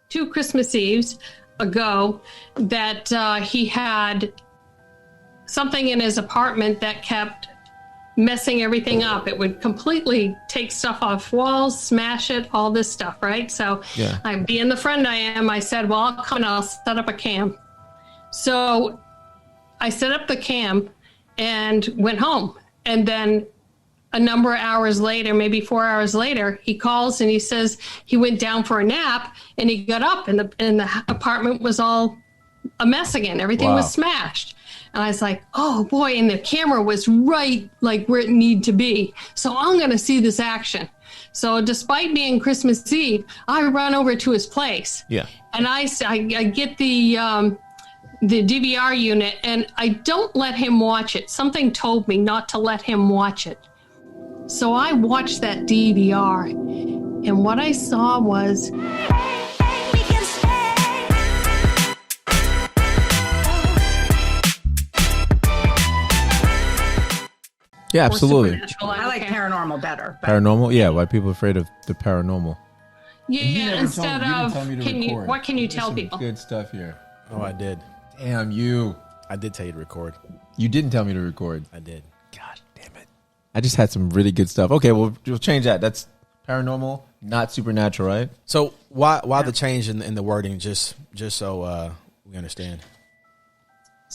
2 Christmas Eves ago that he had something in his apartment that kept messing everything up. It would completely take stuff off walls, smash it, all this stuff, right? So being the friend I am, I said, well, I'll come and I'll set up a cam. So I set up the cam and went home. And then a number of hours later, maybe 4 hours later, he calls and he says he went down for a nap and he got up and the apartment was all a mess again. Everything was smashed. And I was like, oh boy, and the camera was right like where it needed to be. So I'm going to see this action. So despite being Christmas Eve, I run over to his place. Yeah. And I get the DVR unit and I don't let him watch it. Something told me not to let him watch it. So I watched that DVR and what I saw was... Yeah, absolutely. I like paranormal better. Paranormal? Yeah, why people are afraid of the paranormal. Yeah, instead of, what can you tell people? Good stuff here. Oh, I did. Damn you. I did tell you to record. You didn't tell me to record. I did. God damn it. I just had some really good stuff. Okay, well, we'll change that. That's paranormal, not supernatural, right? So why the change in the wording, just so we understand?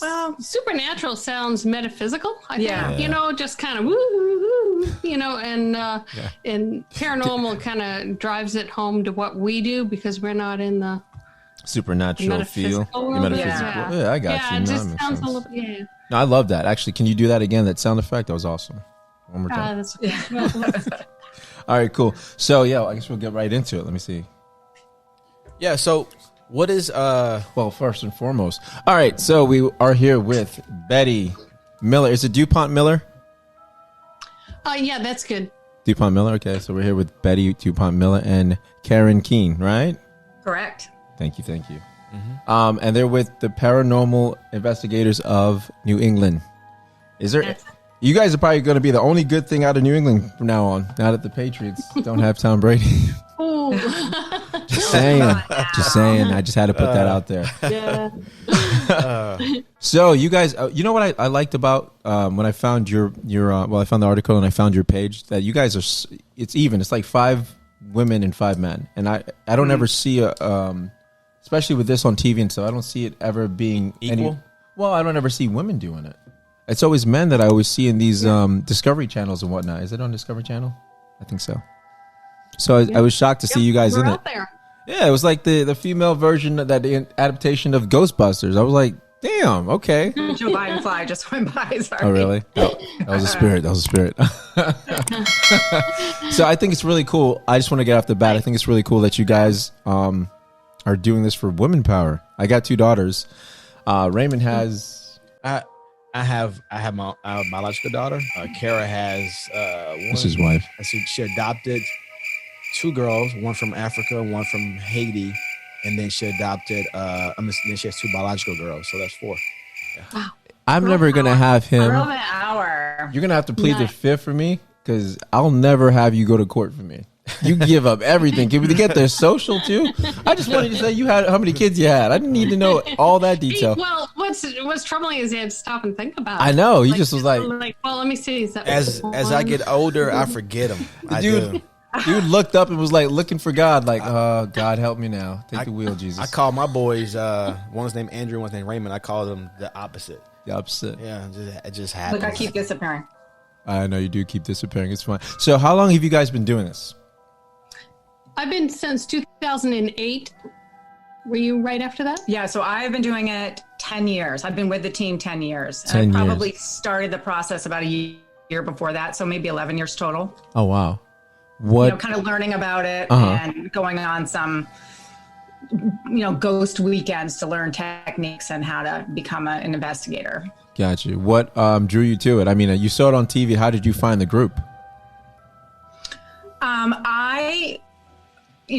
Well, supernatural sounds metaphysical, I think. You know, just kind of woo, you know, and paranormal kind of drives it home to what we do because we're not in the supernatural feel. Metaphysical. Yeah, I got you. It just sounds a little, No, I love that. Actually, can you do that again? That sound effect? That was awesome. One more time. All right, cool. So, yeah, I guess we'll get right into it. Let me see. Yeah, so... What is well, first and foremost. All right, so we are here with Betty Miller. Is it Dupont Miller? Yeah, that's good. Dupont Miller. Okay, so we're here with Betty Dupont Miller and Karen Keene, right? Correct. Thank you. Mm-hmm. And they're with the Paranormal Investigators of New England. Is there? You guys are probably going to be the only good thing out of New England from now on. Now that the Patriots don't have Tom Brady. Just saying. I just had to put that out there. So you guys, you know what I liked about when I found your I found the article and I found your page that you guys are. It's even. It's like 5 women and 5 men, and I don't ever see especially with this on TV and stuff. I don't see it ever being equal. I don't ever see women doing it. It's always men that I always see in these Discovery channels and whatnot. Is it on Discovery Channel? I think so. So I was shocked to see you guys in it. There. Yeah, it was like the female version of that adaptation of Ghostbusters. I was like, damn, okay. Joe Biden fly just went by. Sorry. Oh, really? That was a spirit. So I think it's really cool. I just want to get off the bat. I think it's really cool that you guys are doing this for women power. I got 2 daughters. Raymond has... I have my biological daughter. Kara has one. That's his wife. She adopted 2 girls, one from Africa, one from Haiti, and then she adopted. Then she has 2 biological girls, so that's 4. Yeah. Wow. I'm never gonna have him. Girl of an hour. You're gonna have to plead the 5th for me because I'll never have you go to court for me. You give up everything. Can we get their social too? I just wanted to say you had how many kids you had. I didn't need to know all that detail. Well, what's troubling is you had to stop and think about it. I know. You just was like, well, let me see. As I get older, I forget them. Dude looked up and was like looking for God, like, God help me now. Take the wheel, Jesus. I call my boys, one's named Andrew, one's named Raymond. I call them the opposite. The opposite. Yeah, it just happens. Look, I keep disappearing. I know you do keep disappearing. It's fine. So how long have you guys been doing this? I've been since 2008. Were you right after that? Yeah, so I've been doing it 10 years. I've been with the team 10 years. 10 years. I probably started the process about a year before that, so maybe 11 years total. Oh, wow. What? Kind of learning about it and going on some, ghost weekends to learn techniques and how to become an investigator. Gotcha. What drew you to it? I mean, you saw it on TV. How did you find the group?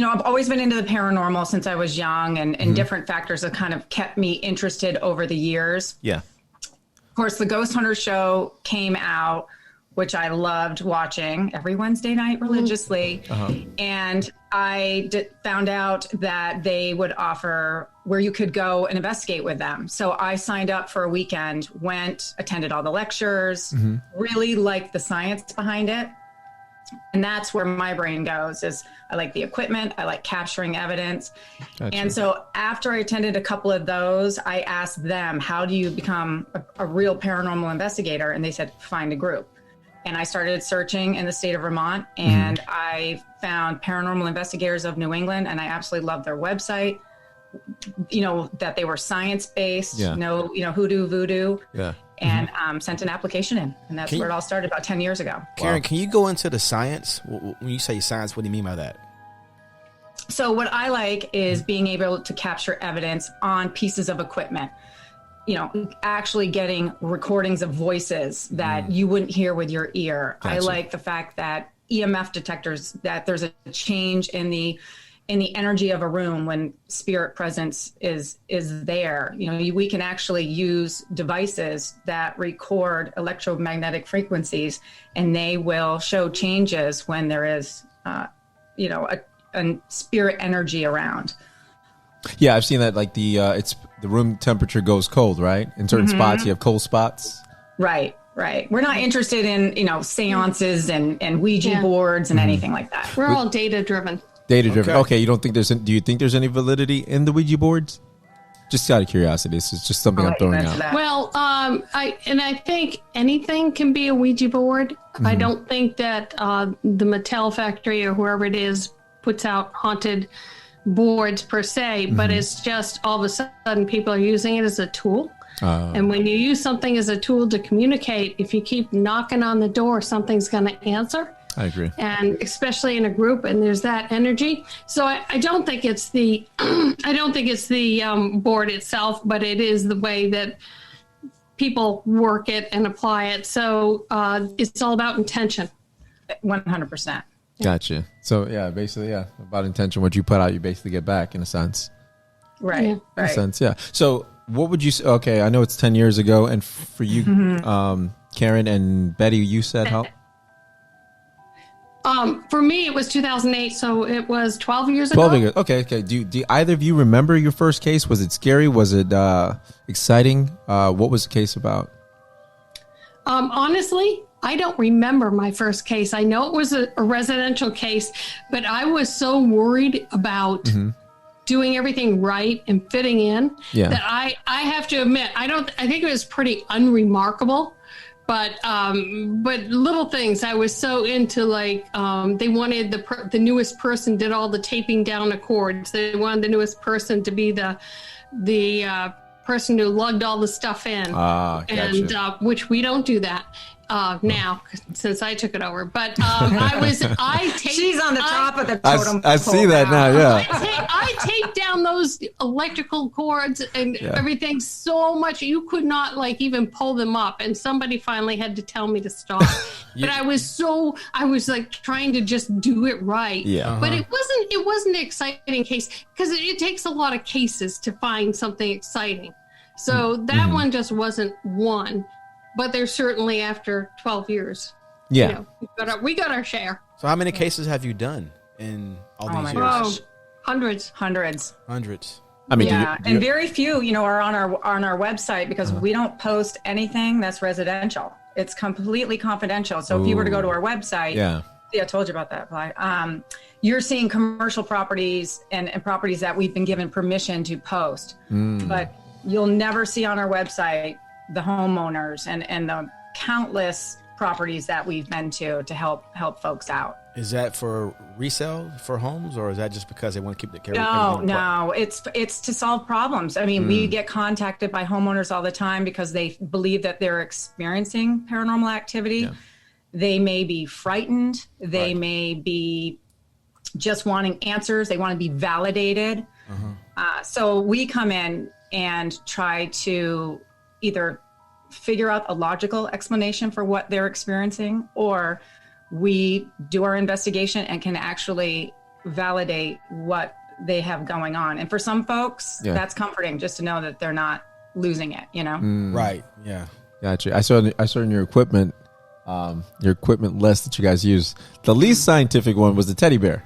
I've always been into the paranormal since I was young, and different factors have kind of kept me interested over the years. Yeah. Of course, the Ghost Hunter show came out, which I loved watching every Wednesday night religiously. And found out that they would offer where you could go and investigate with them. So I signed up for a weekend, went, attended all the lectures, really liked the science behind it. And that's where my brain goes, is I like the equipment, I like capturing evidence. Gotcha. And so after I attended a couple of those, I asked them, how do you become a real paranormal investigator? And they said, find a group. And I started searching in the state of Vermont, and I found Paranormal Investigators of New England, and I absolutely loved their website. You know, that they were science-based, no, hoodoo, voodoo. Yeah. And sent an application in, and that's where it all started about 10 years ago. Karen, can you go into the science? When you say science, what do you mean by that? So what I like is being able to capture evidence on pieces of equipment. You know, actually getting recordings of voices that you wouldn't hear with your ear. Gotcha. I like the fact that EMF detectors, that there's a change in the energy of a room when spirit presence is there. You know, we can actually use devices that record electromagnetic frequencies, and they will show changes when there is, a spirit energy around. Yeah, I've seen that. Like the room temperature goes cold, right? In certain spots, you have cold spots. Right. We're not interested in, seances and Ouija boards and anything like that. We're all data driven. Data driven. Okay, you don't think do you think there's any validity in the Ouija boards? Just out of curiosity, this is just something I'm throwing out. Well, I think anything can be a Ouija board. I don't think that the Mattel factory or whoever it is puts out haunted boards per se, but it's just all of a sudden people are using it as a tool. And when you use something as a tool to communicate, if you keep knocking on the door, something's going to answer. I agree. And especially in a group, and there's that energy. So I don't think it's the board itself, but it is the way that people work it and apply it. So it's all about intention. 100%. Gotcha. So basically, about intention. What you put out, you basically get back in a sense. Right. In a sense, yeah. So what would you say? Okay, I know it's 10 years ago, and for you, Karen and Betty, you said how? For me, it was 2008, so it was 12 years ago. 12 years. Okay. Do either of you remember your first case? Was it scary? Was it exciting? What was the case about? Honestly, I don't remember my first case. I know it was a residential case, but I was so worried about doing everything right and fitting in that I have to admit, I think it was pretty unremarkable. But little things. I was so into, like, they wanted the newest person did all the taping down the cords. They wanted the newest person to be the person who lugged all the stuff in. Gotcha. And which we don't do that now since I took it over. But she's on the top of the totem pole. I see that now. Yeah. I taped down those electrical cords and everything so much you could not even pull them up, and somebody finally had to tell me to stop. But I was like trying to just do it right. Yeah. But it wasn't an exciting case because it takes a lot of cases to find something exciting. So that one just wasn't one. But there's certainly, after 12 years, we got our share. So how many cases have you done in all these years? Gosh. Hundreds. I mean, and very few, are on our website because we don't post anything that's residential. It's completely confidential. So if you were to go to our website, see, I told you about that. You're seeing commercial properties and properties that we've been given permission to post, but you'll never see on our website the homeowners and the countless properties that we've been to help folks out. Is that for resale for homes, or is that just because they want to keep the care? No, it's to solve problems. I mean, we get contacted by homeowners all the time because they believe that they're experiencing paranormal activity. Yeah. They may be frightened. They may be just wanting answers. They want to be validated. So we come in and try to either figure out a logical explanation for what they're experiencing, or we do our investigation and can actually validate what they have going on. And for some folks, that's comforting just to know that they're not losing it, Right. Yeah. Gotcha. I saw in your equipment list that you guys use, the least scientific one was the teddy bear.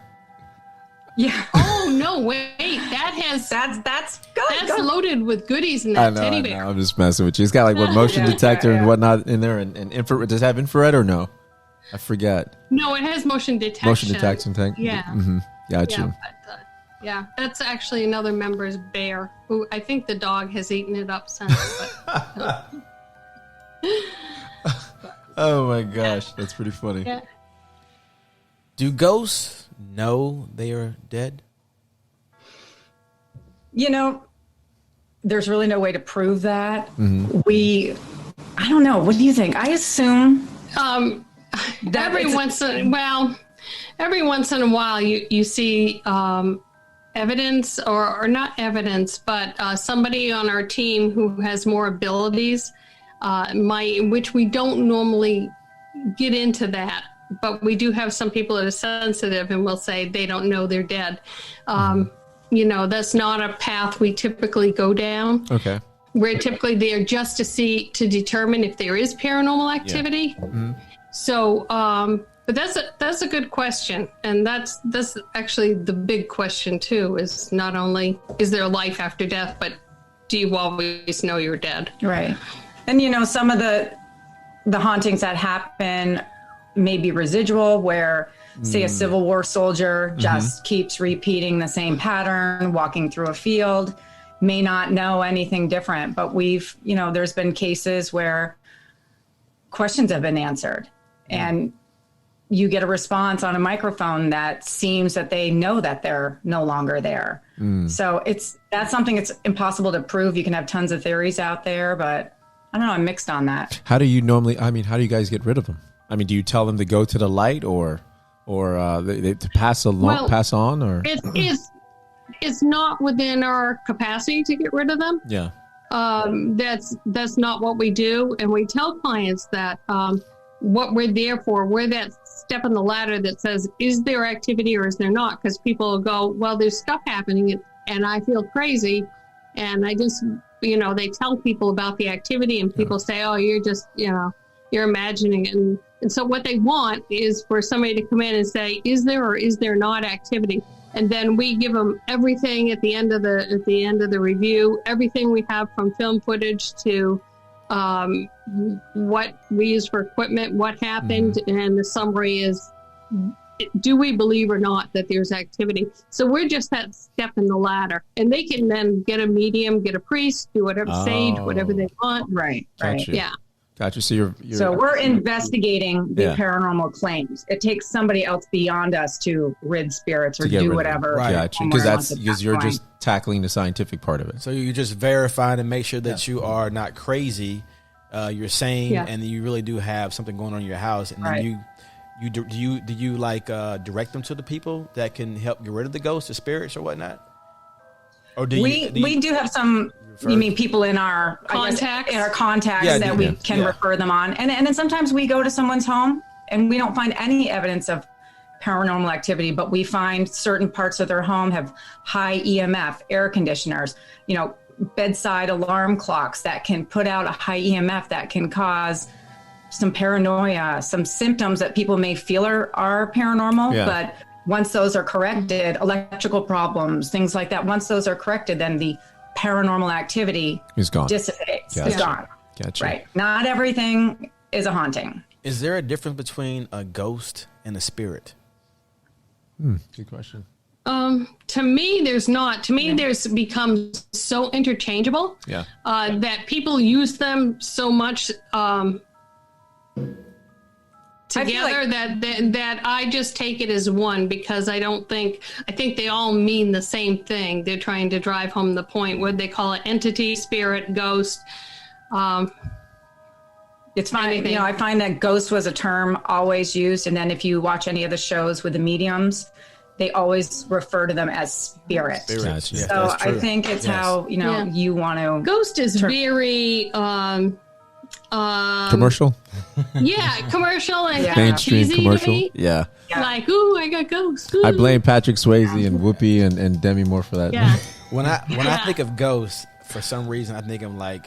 Yeah. Oh no! Wait, that's good. That's loaded with goodies in that teddy bear. I'm just messing with you. It's got like what motion detector and whatnot in there, and infrared. Does it have infrared or no? I forget. No, it has motion detection. Motion detection tank. Yeah. Mm-hmm. Got you. Yeah, that's actually another member's bear, who I think the dog has eaten it up since. But, oh my gosh, that's pretty funny. Yeah. Do ghosts know they are dead? You know, there's really no way to prove that. Mm-hmm. I don't know. What do you think? I assume every once in a while you see evidence or not evidence, but somebody on our team who has more abilities, which we don't normally get into that, but we do have some people that are sensitive and will say they don't know they're dead. That's not a path we typically go down. Okay. We're typically there just to determine if there is paranormal activity. Yeah. Mm-hmm. So, but that's a good question, and that's actually the big question too. Is not only is there life after death, but do you always know you're dead? Right. And some of the hauntings that happen may be residual, where say a Civil War soldier just keeps repeating the same pattern, walking through a field, may not know anything different. But there's been cases where questions have been answered, and you get a response on a microphone that seems that they know that they're no longer there. So that's something that's impossible to prove. You can have tons of theories out there, but I don't know. I'm mixed on that. How do you guys get rid of them? I mean, do you tell them to go to the light or they to pass on, or it's not within our capacity to get rid of them. Yeah. That's not what we do, and we tell clients that what we're there for. We're that step on the ladder that says, is there activity or is there not? Because people will go, well, there's stuff happening and I feel crazy, and I just they tell people about the activity, and people say, oh, you're just you're imagining it. And so what they want is for somebody to come in and say, is there or is there not activity? And then we give them everything at the end of the review, everything we have from film footage to what we use for equipment, what happened, and the summary is, do we believe or not that there's activity? So we're just that step in the ladder, and they can then get a medium, get a priest, do whatever sage, whatever they want. Right. Gotcha. Yeah. Gotcha. So so we're investigating the paranormal claims. It takes somebody else beyond us to rid spirits or do whatever. Right. Gotcha. Because you're just tackling the scientific part of it. So you just verify and make sure that you are not crazy, you're sane, and you really do have something going on in your house. And then do you like direct them to the people that can help get rid of the ghosts, the spirits, or whatnot? Or we do have some. You mean people in our contacts? That we can refer them on, and then sometimes we go to someone's home and we don't find any evidence of paranormal activity, but we find certain parts of their home have high EMF, air conditioners, bedside alarm clocks that can put out a high EMF that can cause some paranoia, some symptoms that people may feel are paranormal, but once those are corrected, electrical problems, things like that, once those are corrected, then the paranormal activity is gone. Dissipates. Gotcha. Is gone. Gotcha. Right. Not everything is a haunting. Is there a difference between a ghost and a spirit? Good question. To me, there's not. To me, there's become so interchangeable that people use them so much together that I just take it as one, because I think they all mean the same thing. They're trying to drive home the point. What they call it, entity, spirit, ghost. It's fine. I find that ghost was a term always used. And then if you watch any of the shows with the mediums, they always refer to them as spirits. Gotcha. So I think it's how, you want to. Ghost is very, commercial? Commercial and mainstream commercial. Yeah. Like, ooh, I got ghosts. Ooh. I blame Patrick Swayze and Whoopi and Demi Moore for that. Yeah. When I think of ghosts, for some reason I think of like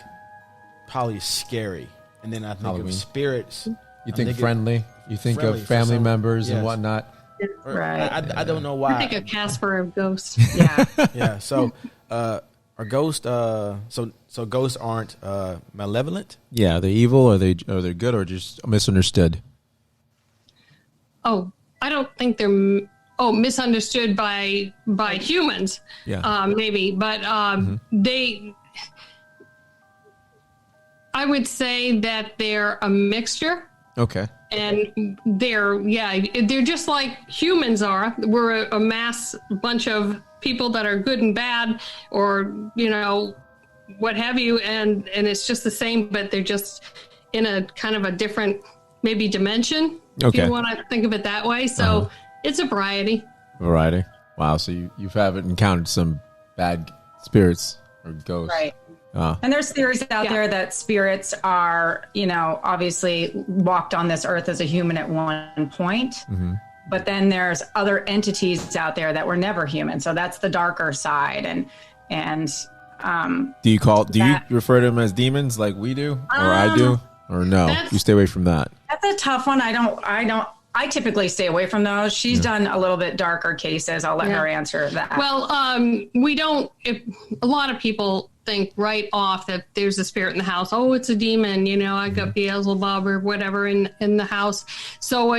probably scary, and then I think of spirits. You think friendly? You think of family members and whatnot? Right. I don't know why. I think a Casper of ghosts. Yeah. Yeah. So, are ghosts? So ghosts aren't malevolent? Yeah, they're evil, or they're good, or just misunderstood. Oh, I don't think they're misunderstood by humans. Yeah. Maybe, but they. I would say that they're a mixture. Okay. And they're just like humans are. We're a mass bunch of people that are good and bad, or what have you, and it's just the same, but they're just in a kind of a different maybe dimension. If you want to think of it that way. So it's a variety. Variety. Wow. So you haven't encountered some bad spirits or ghosts, Right. And there's theories out there that spirits are, obviously walked on this earth as a human at one point. Mm-hmm. But then there's other entities out there that were never human. So that's the darker side. And do you refer to them as demons like we do, or I do, or no? You stay away from that. That's a tough one. I typically stay away from those. She's done a little bit darker cases. I'll let her answer that. Well, we don't. A lot of people think right off that there's a spirit in the house. Oh, it's a demon. I got Beelzebub or whatever in the house. So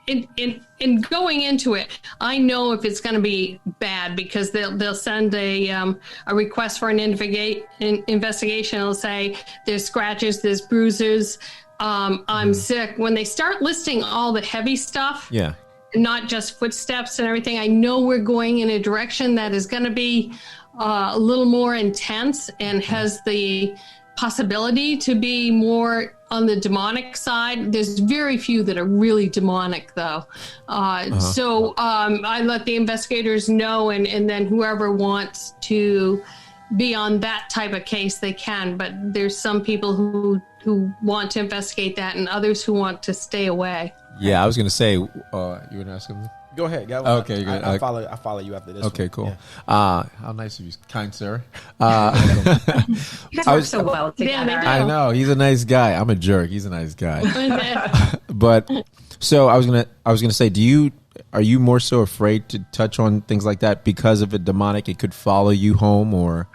in going into it, I know if it's going to be bad because they'll send a request for an investigation. It'll say there's scratches, there's bruises. I'm sick. When they start listing all the heavy stuff, not just footsteps and everything, I know we're going in a direction that is going to be a little more intense and has the possibility to be more on the demonic side. There's very few that are really demonic, though. So I let the investigators know, and then whoever wants to be on that type of case, they can. But there's some people who want to investigate that, and others who want to stay away. Yeah, I was going to say, you want to ask something? Go ahead. Okay, good. I follow you after this. Okay, one. cool. Yeah. How nice of you, kind sir. You guys work so well together. Yeah, I know, he's a nice guy. I'm a jerk. He's a nice guy. But so I was gonna say, are you more so afraid to touch on things like that because of a demonic? It could follow you home, or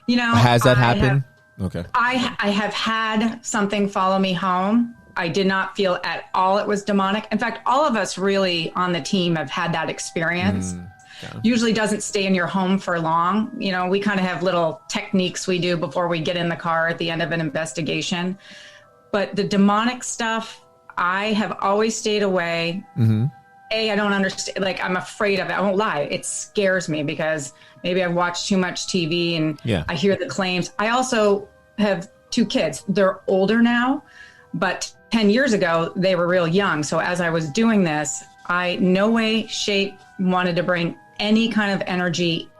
has that happened? Okay. I have had something follow me home. I did not feel at all it was demonic. In fact, all of us really on the team have had that experience. Usually doesn't stay in your home for long. We kind of have little techniques we do before we get in the car at the end of an investigation. But the demonic stuff, I have always stayed away. Mm-hmm. I don't understand. I'm afraid of it. I won't lie. It scares me because maybe I've watched too much TV and I hear the claims. I also have 2 kids. They're older now, but 10 years ago, they were real young. So as I was doing this, I no way, shape wanted to bring any kind of energy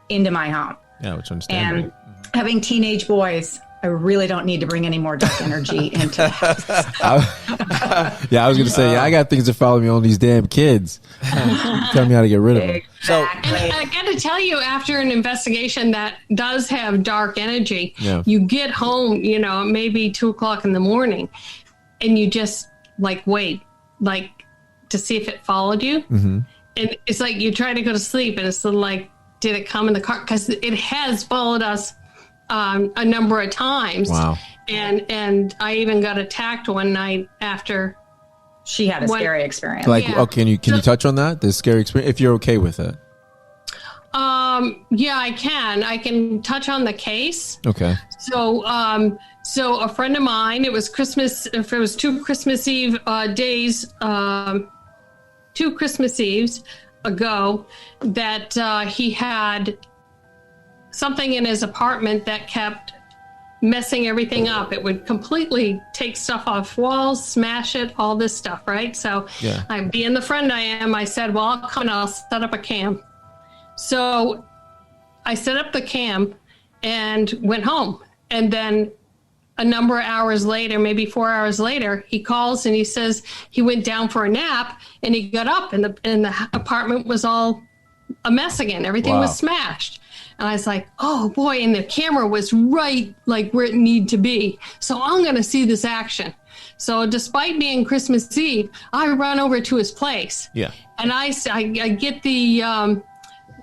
into my home. Yeah, which understandable. And having teenage boys, I really don't need to bring any more dark energy into the house. I was going to say, I got things that follow me on these damn kids. Tell me how to get rid of them. So, and I got to tell you, after an investigation that does have dark energy, you get home, maybe 2:00 in the morning, and you just wait, to see if it followed you. Mm-hmm. And it's like you try to go to sleep, and it's like, did it come in the car? Because it has followed us a number of times. Wow. And I even got attacked one night after she had a scary experience. Can you touch on that? The scary experience, if you're okay with it. Yeah, I can. I can touch on the case. Okay. So a friend of mine, it was Christmas. If it was 2 Christmas Eve days, 2 Christmas Eves ago, that he had something in his apartment that kept messing everything up. It would completely take stuff off walls, smash it, all this stuff, right? So being the friend I am, I said, well, I'll come and I'll set up a cam. So I set up the cam and went home. And then a number of hours later, maybe 4 hours later, he calls and he says he went down for a nap and he got up and the apartment was all a mess again. Everything was smashed. And I was like, oh boy, and the camera was right where it needed to be. So I'm going to see this action. So despite being Christmas Eve, I run over to his place. Yeah. And I get the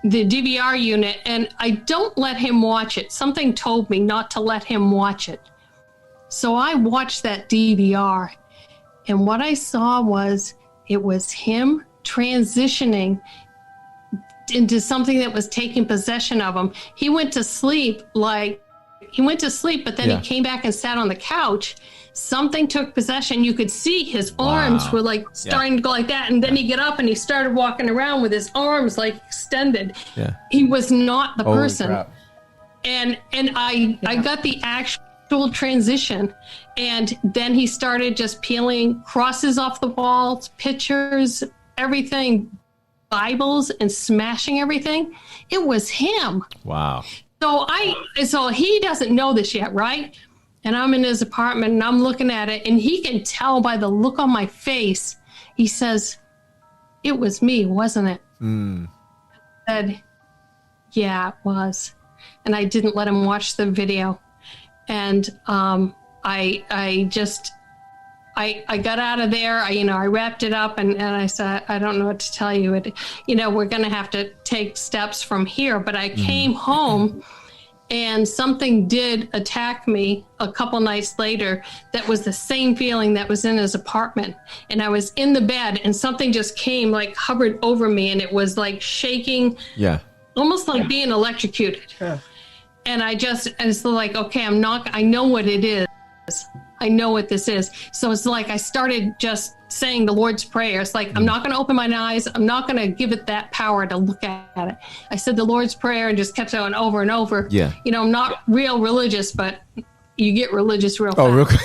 DVR unit, and I don't let him watch it. Something told me not to let him watch it. So I watched that DVR, and what I saw was it was him transitioning into something that was taking possession of him. He went to sleep, but then he came back and sat on the couch. Something took possession. You could see his arms were like starting to go like that. And then he get up and he started walking around with his arms like extended. Yeah. He was not the person. Crap. And I got the actual transition. And then he started just peeling crosses off the walls, pictures, everything, Bibles, and smashing everything. It was him. Wow. So he doesn't know this yet, right? And I'm in his apartment and I'm looking at it, and he can tell by the look on my face. He says, "It was me, wasn't it?" I said, "Yeah, it was." And I didn't let him watch the video. And I got out of there. I wrapped it up and I said, "I don't know what to tell you. We're going to have to take steps from here." But I came home, and something did attack me a couple nights later. That was the same feeling that was in his apartment. And I was in the bed, and something just came, like hovered over me, and it was like shaking. Yeah. Almost like being electrocuted. Yeah. And it's like, okay, I know what it is. I know what this is. So it's like I started just saying the Lord's Prayer. It's like, I'm not going to open my eyes. I'm not going to give it that power to look at it. I said the Lord's Prayer and just kept going over and over. Yeah. I'm not real religious, but you get religious real fast. Oh, real quick.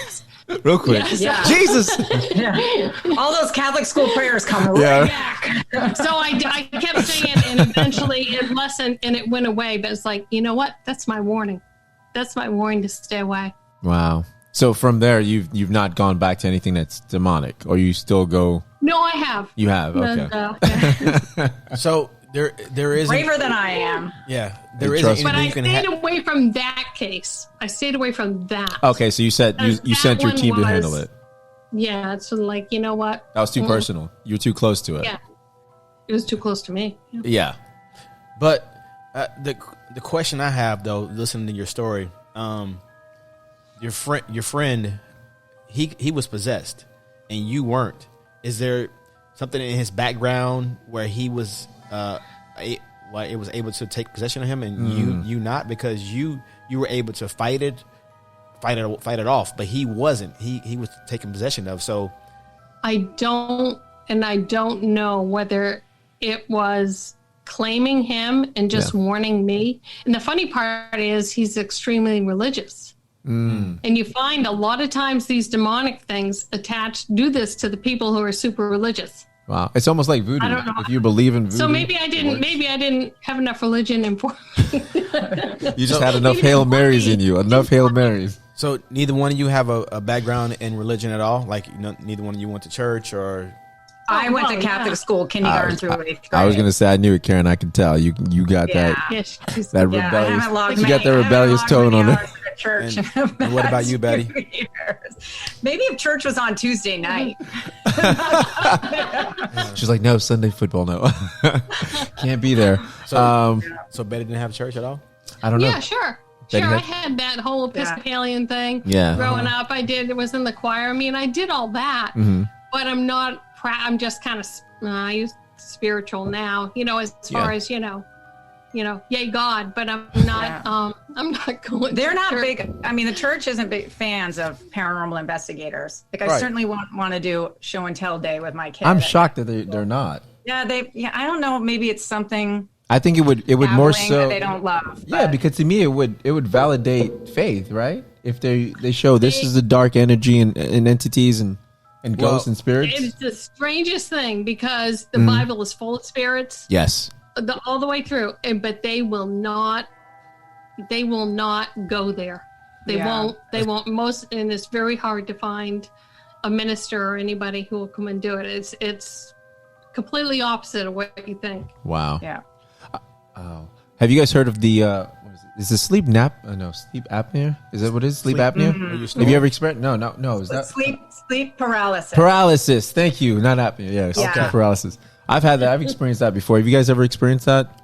Real quick. Yes. Yeah. Jesus. Yeah. All those Catholic school prayers come right back. So I kept saying it, and eventually it lessened and it went away. But it's like, you know what? That's my warning. That's my warning to stay away. Wow. So from there, you've not gone back to anything that's demonic, or you still go? No, I have. You have, okay. Yeah. So there is braver than I am. Yeah, there is. But I stayed away from that case. I stayed away from that. Okay, so you said you sent your team to handle it. Yeah, it's like, you know what? That was too personal. You were too close to it. Yeah, it was too close to me. Yeah. But the question I have, though, listening to your story. Your friend, he was possessed, and you weren't. Is there something in his background where he was, it was able to take possession of him, and you not, because you were able to fight it off, but he wasn't. He was taken possession of. So I don't know whether it was claiming him and just warning me. And the funny part is he's extremely religious. And you find a lot of times these demonic things do this to the people who are super religious. Wow, it's almost like voodoo. I don't know. If you believe in voodoo. So maybe I didn't have enough religion in for me. You just had enough Hail Marys in you. Enough Hail Marys. So neither one of you have a background in religion at all? Like, neither one of you went to church or? I went to Catholic school, kindergarten through 8th grade. I was going to say, I knew it, Karen. I could tell you got that rebellious. You got that rebellious tone on it. Church. And what about you, Betty? Maybe if church was on Tuesday night. She's like, no, Sunday football, no. Can't be there. So Betty didn't have church at all? I don't know. Yeah, sure. Sure, I had that whole Episcopalian thing. Yeah. Growing up, it was in the choir. I mean, I did all that, but I'm not. I'm just kind of spiritual now. As far as yay God, but I'm not. I'm not going. They're not big. I mean, the church isn't big fans of paranormal investigators. Like, I certainly want to do show and tell day with my kids. I'm shocked that they're not. Yeah, I don't know. Maybe it's something. I think it would more so that they don't love. Yeah, because to me it would validate faith, right? If they show this is the dark energy and entities and ghosts and spirits. It's the strangest thing, because the Bible is full of spirits. Yes. All the way through, but they will not go there. They won't. And it's very hard to find a minister or anybody who will come and do it. It's completely opposite of what you think. Wow. Yeah. Have you guys heard of the what is it? Is it sleep nap? No, sleep apnea. Is that what it is? Sleep apnea. Mm-hmm. Have you ever experienced? No. Is that sleep paralysis? Paralysis. Thank you. Not apnea. Yeah. Sleep paralysis. I've had that. I've experienced that before. Have you guys ever experienced that?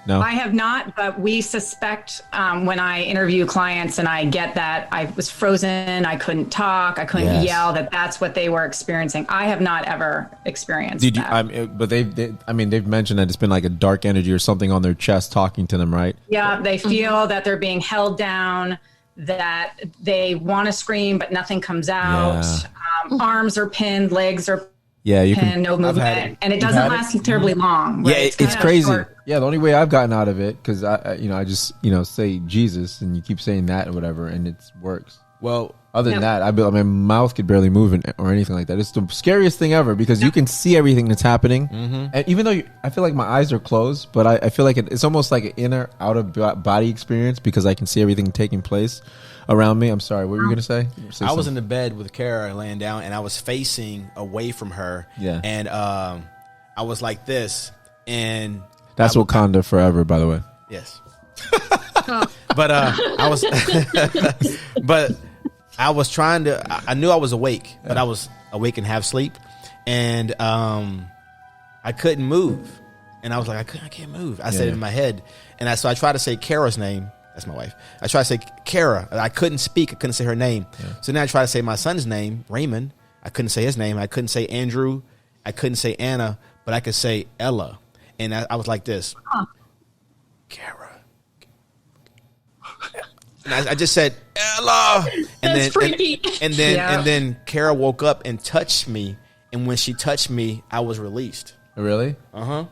No, I have not, but we suspect when I interview clients and I get that I was frozen, I couldn't talk, I couldn't yell, that's what they were experiencing. I have not ever experienced that. But they've mentioned that it's been like a dark energy or something on their chest talking to them, right? Yeah, they feel that they're being held down, that they want to scream, but nothing comes out. Yeah. Arms are pinned, legs are pinned, no movement, and it doesn't last terribly long. Right? Yeah, it's crazy. Short. Yeah, the only way I've gotten out of it, because I just say Jesus, and you keep saying that or whatever, and it works. Well, other than that, my mouth could barely move or anything like that. It's the scariest thing ever because you can see everything that's happening, and even though I feel like my eyes are closed, but I feel like it's almost like an inner out of body experience because I can see everything taking place around me. I'm sorry, what were you gonna say? I was in the bed with Kara laying down, and I was facing away from her. Yeah, and I was like this, and that's Wakanda forever, by the way. Yes, but I was trying to. I knew I was awake, but I was awake and half sleep, and I couldn't move, and I was like, I can't move. I said it in my head, and so I tried to say Kara's name. That's my wife. I tried to say Kara. I couldn't speak. I couldn't say her name. Yeah. So then I tried to say my son's name, Raymond. I couldn't say his name. I couldn't say Andrew. I couldn't say Anna, but I could say Ella. And I was like this. Kara. And I just said, Ella. And That's freaky. And then Kara woke up and touched me. And when she touched me, I was released. Really? Uh-huh.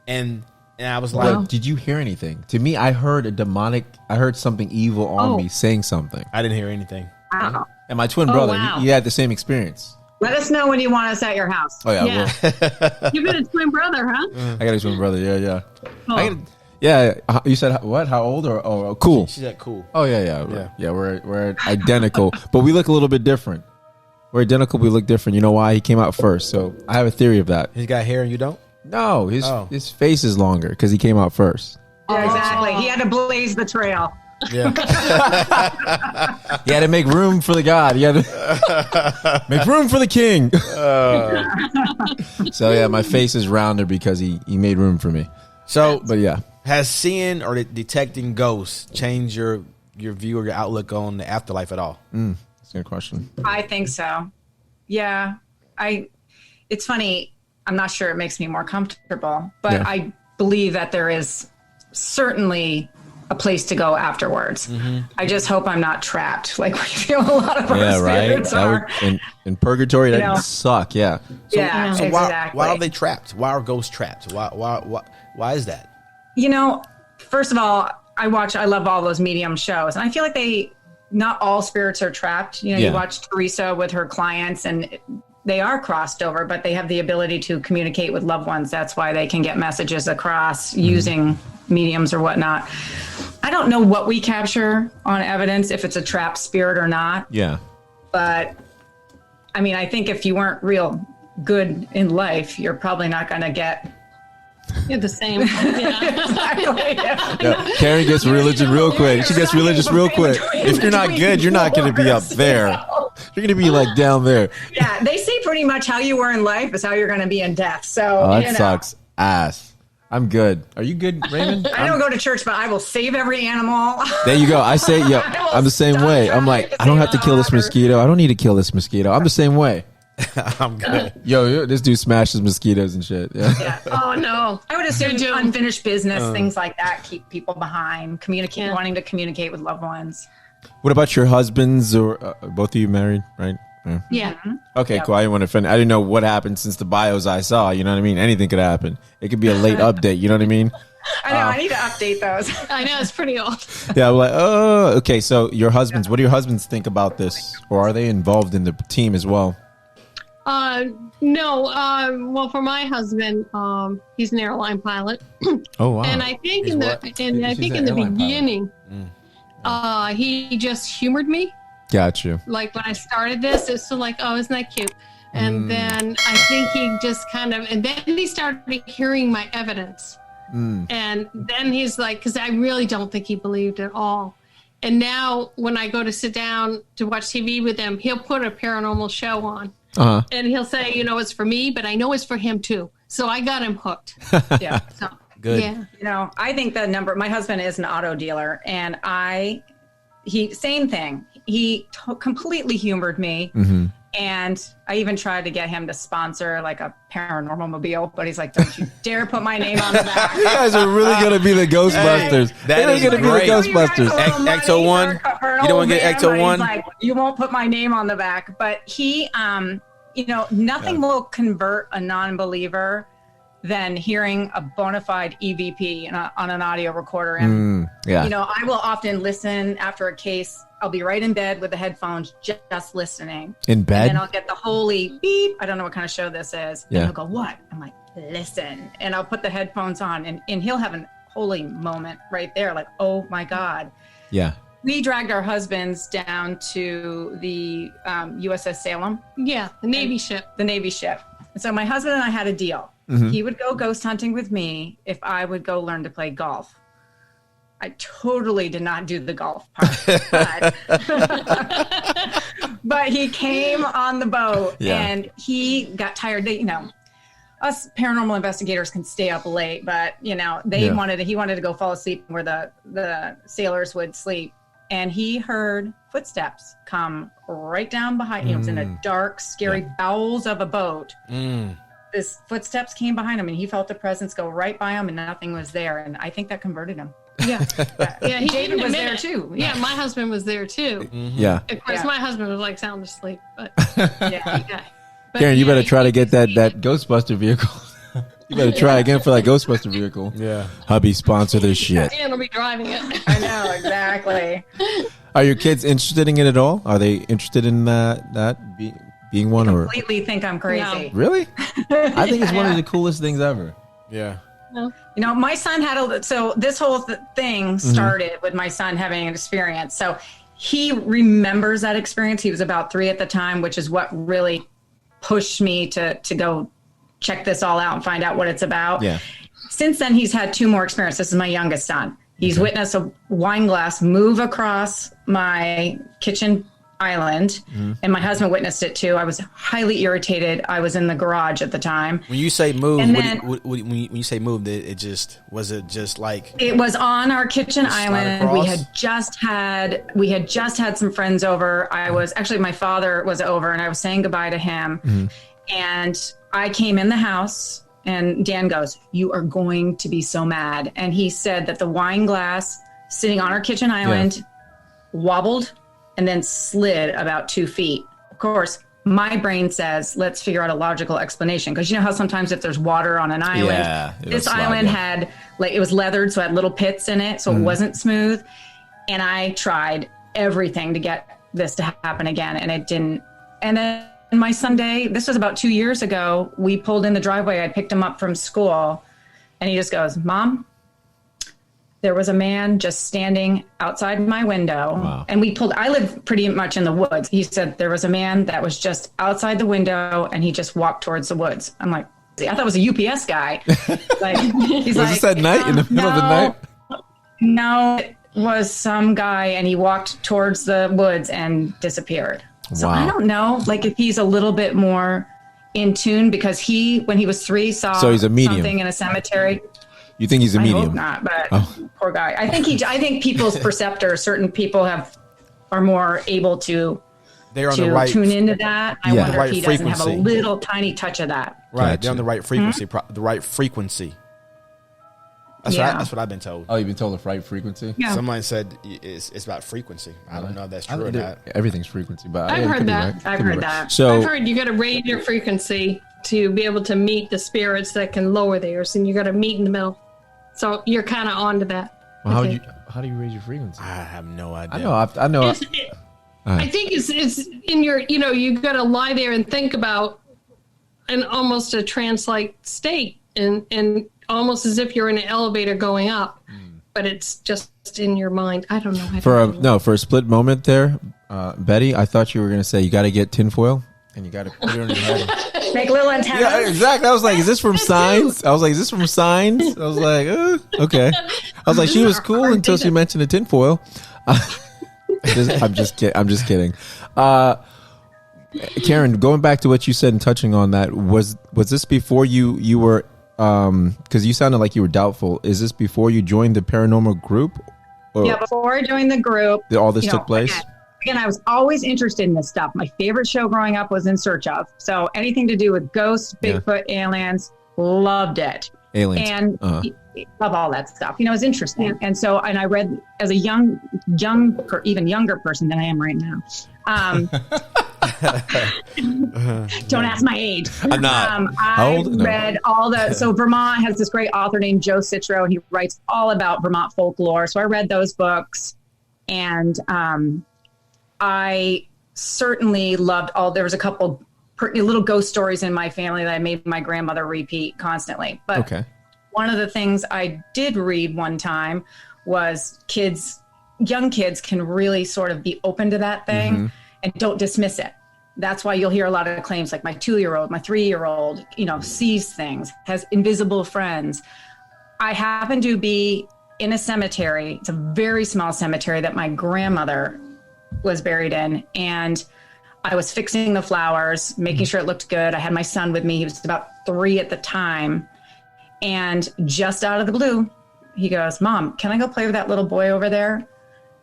And I was like, did you hear anything? To me, I heard I heard something evil on me saying something. I didn't hear anything. Wow. And my twin brother, he had the same experience. Let us know when you want us at your house. Oh, yeah. You've got a twin brother, huh? I got a twin brother. Yeah. Oh. You said what? How old or cool? She said cool. Oh, yeah. We're identical, but we look a little bit different. We're identical, we look different. You know why? He came out first. So I have a theory of that. He's got hair and you don't? No, his face is longer because he came out first. Yeah, exactly. He had to blaze the trail. Yeah. He had to make room for the God. He had to make room for the king. So yeah, my face is rounder because he made room for me. So, but yeah, has seeing or detecting ghosts changed your view or your outlook on the afterlife at all? That's a good question. I think so. Yeah, it's funny. I'm not sure it makes me more comfortable, but I believe that there is certainly a place to go afterwards. I just hope I'm not trapped like we feel a lot of our spirits are. In purgatory, that would suck. Yeah. So exactly. Why are they trapped? Why are ghosts trapped? Why is that? First of all, I love all those medium shows, and I feel like not all spirits are trapped. You watch Teresa with her clients, and they are crossed over, but they have the ability to communicate with loved ones. That's why they can get messages across using mediums or whatnot. I don't know what we capture on evidence, if it's a trapped spirit or not. Yeah. But I think if you weren't real good in life, you're probably not going to get the same. Exactly. Yeah. Karen gets religion real quick. She gets religious real quick. If you're not good, you're not going to be up there. You're going to be like down there. Yeah, they say pretty much how you were in life is how you're going to be in death. So that sucks ass. I'm good. Are you good, Raymond? I don't go to church, but I will save every animal. There you go. I say, I'm the same way. I'm like, I don't have to kill this mosquito. I don't need to kill this mosquito. I'm the same way. I'm good. Yo, this dude smashes mosquitoes and shit. Yeah. Oh no. I would assume unfinished business, things like that, keep people behind, wanting to communicate with loved ones. What about your husbands or both of you married, right? Yeah. Okay, cool. I didn't want to offend. I didn't know what happened since the bios I saw. You know what I mean? Anything could happen. It could be a late update. You know what I mean? I know. I need to update those. I know. It's pretty old. Yeah. I'm like, oh, okay. So your husbands, what do your husbands think about this? Or are they involved in the team as well? No. Well, for my husband, he's an airline pilot. Oh, wow. And I think in the beginning, he just humored me. Got you. Like when I started this, it's still like, oh, isn't that cute? And then I think he just and then he started hearing my evidence. And then he's like, because I really don't think he believed at all. And now when I go to sit down to watch TV with him, he'll put a paranormal show on. And he'll say, it's for me, but I know it's for him too. So I got him hooked. Yeah. So, good. Yeah. I think my husband is an auto dealer, and same thing. He completely humored me. And I even tried to get him to sponsor like a paranormal mobile, but he's like, don't you dare put my name on the back. You guys are really going to be the Ghostbusters. That is going to be the Ghostbusters. Ecto One. You don't want to get Ecto One. Like, you won't put my name on the back, but he, nothing will convert a non-believer than hearing a bona fide EVP on an audio recorder. And I will often listen after a case. I'll be right in bed with the headphones, just listening. In bed? And then I'll get the holy beep. I don't know what kind of show this is. Yeah. And he'll go, what? I'm like, listen. And I'll put the headphones on, and he'll have a holy moment right there. Like, oh my God. Yeah. We dragged our husbands down to the USS Salem. Yeah, the Navy ship. The Navy ship. And so my husband and I had a deal. He would go ghost hunting with me if I would go learn to play golf. I totally did not do the golf part, but he came on the boat and he got tired. Us paranormal investigators can stay up late, but he wanted to go fall asleep where the sailors would sleep. And he heard footsteps come right down behind him. It was in a dark, scary bowels of a boat. This footsteps came behind him, and he felt the presence go right by him, and nothing was there. And I think that converted him. Yeah. Yeah. David was there too. Yeah. My husband was there too. Yeah. Of course, my husband was like sound asleep, but yeah. But Karen, you better try to get that Ghostbuster vehicle. You better try again for that Ghostbuster vehicle. Yeah. Hubby, sponsor this shit. Dan will be driving it. I know, exactly. Are your kids interested in it at all? Are they interested in being one? Or Completely think I'm crazy. Really? I think it's one of the coolest things ever. Yeah. No. My son had so this whole thing started with my son having an experience. So he remembers that experience. He was about 3 at the time, which is what really pushed me to go check this all out and find out what it's about. Yeah. Since then, he's had 2 more experiences. This is my youngest son. He's witnessed a wine glass move across my kitchen island, and my husband witnessed it too. I was highly irritated. I was in the garage at the time. When you say move, then, when you say move, it was like it was on our kitchen island. We had just had some friends over. My father was over, and I was saying goodbye to him. And I came in the house, and Dan goes, "You are going to be so mad." And he said that the wine glass sitting on our kitchen island wobbled and then slid about 2 feet. Of course, my brain says, let's figure out a logical explanation. Because you know how sometimes if there's water on an island, this island had, it was leathered, so it had little pits in it, so it wasn't smooth. And I tried everything to get this to happen again, and it didn't. And then my Sunday, this was about 2 years ago, we pulled in the driveway. I picked him up from school, and he just goes, "Mom, there was a man just standing outside my window." Wow. And I live pretty much in the woods. He said there was a man that was just outside the window, and he just walked towards the woods. I'm like, I thought it was a UPS guy. He's was this at night, in the middle of the night? No, it was some guy, and he walked towards the woods and disappeared. So I don't know, if he's a little bit more in tune, because when he was 3, saw he's a medium. Something in a cemetery. You think he's a medium? I hope not, but poor guy. I think people's perceptors, certain people are more able to they're on the right, tune into that. I wonder if he doesn't have a frequency. Little tiny touch of that. Right, Gotcha. they're on the right frequency. The right frequency. That's what I've been told. Oh, you've been told the right frequency? Yeah. Someone said it's about frequency. I don't know if that's true or not. Everything's frequency, but I've heard that. Right. I've heard that. So I've heard you got to raise your frequency to be able to meet the spirits that can lower theirs, and you got to meet in the middle. So you're kind of onto that. Well, how do you raise your frequency? I have no idea. I know. I think it's in your, you got to lie there and think about almost a trance-like state, and almost as if you're in an elevator going up, but it's just in your mind. I don't know. For a split moment there, Betty, I thought you were going to say you got to get tinfoil and you got to put it on your head. Make little antennas. Yeah, exactly. I was like, is this from Signs? I was like, okay. I was like, she was cool until she mentioned the tinfoil. I'm just kidding. Karen, going back to what you said and touching on that, was this before you were, because you sounded like you were doubtful. Is this before you joined the paranormal group? Yeah, before I joined the group. All this took place? Again, I was always interested in this stuff. My favorite show growing up was In Search Of. So anything to do with ghosts, Bigfoot, aliens, loved it. Aliens. And love all that stuff. It was interesting. And so, and I read as a young, even younger person than I am right now. Don't ask my age. I'm not. I read all the, so Vermont has this great author named Joe Citro, and he writes all about Vermont folklore. So I read those books, and I certainly loved there was a couple little ghost stories in my family that I made my grandmother repeat constantly. But one of the things I did read one time was young kids can really sort of be open to that thing and don't dismiss it. That's why you'll hear a lot of claims like my 2-year-old, my 3-year-old, sees things, has invisible friends. I happen to be in a cemetery. It's a very small cemetery that my grandmother was buried in. And I was fixing the flowers, making sure it looked good. I had my son with me. He was about 3 at the time. And just out of the blue, he goes, "Mom, can I go play with that little boy over there?"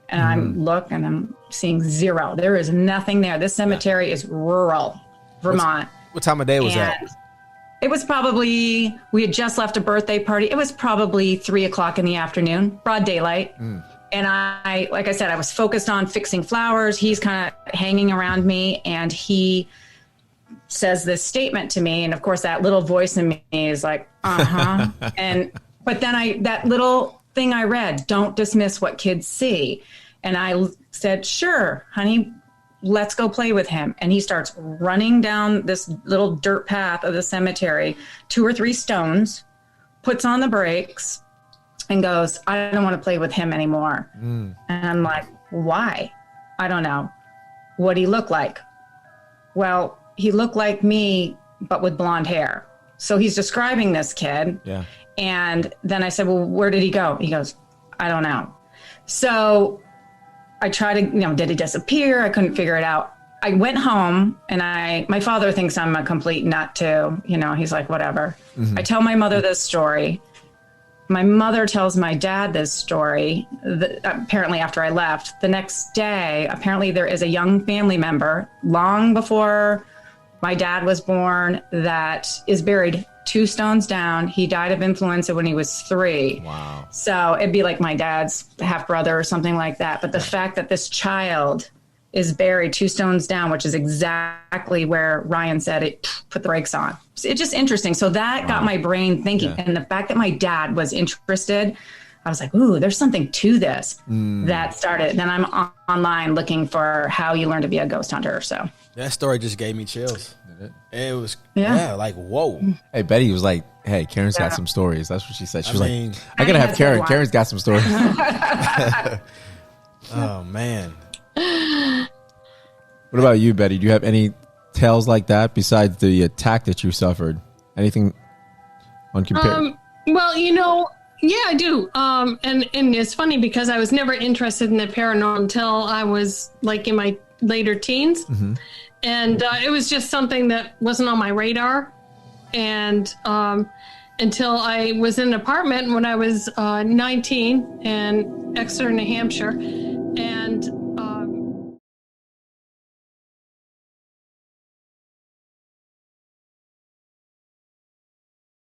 And I'm seeing 0. There is nothing there. This cemetery is rural Vermont. What time of day was that? It was probably, we had just left a birthday party. It was probably 3:00 in the afternoon, broad daylight. And I, like I said, I was focused on fixing flowers. He's kind of hanging around me, and he says this statement to me. And of course, that little voice in me is like, but then that little thing I read, don't dismiss what kids see. And I said, "Sure, honey, let's go play with him." And he starts running down this little dirt path of the cemetery, 2 or 3 stones, puts on the brakes, and goes, "I don't want to play with him anymore." And I'm like, "Why?" "I don't know." "What'd he look like?" "Well, he looked like me, but with blonde hair." So he's describing this kid. Yeah. And then I said, "Well, where did he go?" He goes, "I don't know." So I tried to, did he disappear? I couldn't figure it out. I went home, and my father thinks I'm a complete nut too. He's like, whatever. I tell my mother this story. My mother tells my dad this story. Apparently after I left, the next day, apparently there is a young family member long before my dad was born that is buried 2 stones down. He died of influenza when he was 3. Wow. So it'd be like my dad's half brother or something like that. But the fact that this child is buried 2 stones down, which is exactly where Ryan said it put the brakes on. It's just interesting. So that got my brain thinking. Yeah. And the fact that my dad was interested, I was like, ooh, there's something to this. That started. Then I'm online looking for how you learn to be a ghost hunter. So that story just gave me chills. It was, like, whoa. Hey, Betty was like, hey, Karen's got some stories. That's what she said. She was like, I gotta have Karen. Karen's got some stories. Oh, man. What about you, Betty? Do you have any tales like that besides the attack that you suffered? Anything on compare? Well, yeah, I do. And it's funny because I was never interested in the paranormal until I was like in my later teens. And it was just something that wasn't on my radar. And until I was in an apartment when I was 19 in Exeter, New Hampshire.